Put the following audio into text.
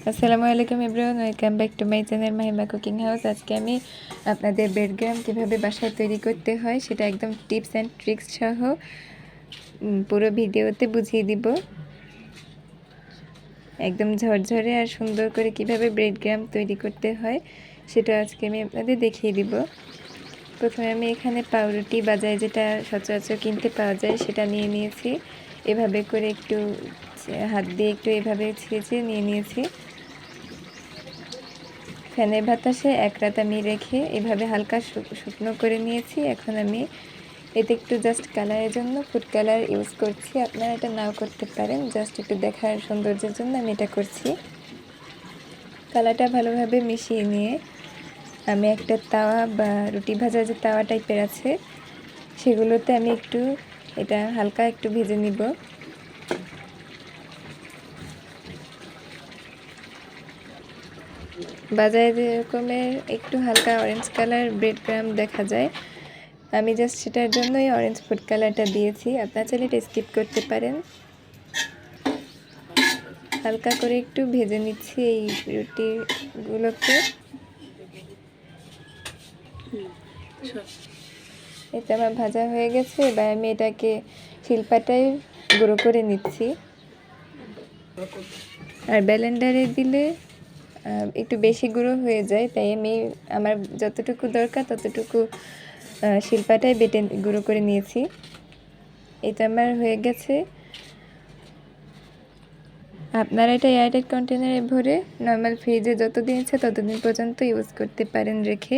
আসসালামু আলাইকুম everyone, welcome back to my channel Mahima cooking house. আজকে আমি আপনাদের ব্রেড গ্রাম কীভাবে বাসায় তৈরি করতে হয় সেটা একদম টিপস অ্যান্ড ট্রিক্স সহ পুরো ভিডিওতে বুঝিয়ে দিব। একদম ঝরঝরে আর সুন্দর করে কিভাবে ব্রেড গ্রাম তৈরি করতে হয় সেটা আজকে আমি আপনাদের দেখিয়ে দিব। প্রথমে আমি এখানে পাউরুটি বাজারে যেটা সচরাচর কিনতে পাওয়া যায় সেটা নিয়ে নিয়েছি। এভাবে করে একটু হাত দিয়ে একটু এভাবে ছেঁচে নিয়ে নিয়েছি। ফ্যানের বাতাসে এক রাত আমি রেখে এভাবে হালকা শুকনো করে নিয়েছি। এখন আমি এতে একটু জাস্ট কালারের জন্য ফুড কালার ইউজ করছি। আপনারা এটা নাও করতে পারেন, জাস্ট একটু দেখার সৌন্দর্যের জন্য আমি এটা করছি। কালারটা ভালোভাবে মিশিয়ে নিয়ে আমি একটা তাওয়া বা রুটি ভাজার যে তাওয়া টাইপের আছে সেগুলোতে আমি একটু এটা হালকা একটু ভেজে নিব। বাজারে যেরকমের একটু হালকা অরেঞ্জ কালার ব্রেড ক্রাম্ব দেখা যায়, আমি জাস্ট সেটার জন্যই অরেঞ্জ ফুড কালারটা দিয়েছি। আপনারা চাইলে এটা স্কিপ করতে পারেন। হালকা করে একটু ভেজে নিচ্ছি এই রুটিগুলোকে। এটা আমার ভাজা হয়ে গেছে। এবার আমি এটাকে শিলপাটায় গুঁড়ো করে নিচ্ছি। আর ব্লেন্ডারে দিলে একটু বেশি গুঁড়ো হয়ে যায়, তাই আমি আমার যতটুকু দরকার ততটুকু শিলপাটায় বেটে গুঁড়ো করে নিয়েছি। এটা আমার হয়ে গেছে। আপনারা এটা এয়ারটাইট কন্টেনারে ভরে নর্মাল ফ্রিজে যতদিন ইচ্ছে ততদিন পর্যন্ত ইউজ করতে পারেন রেখে।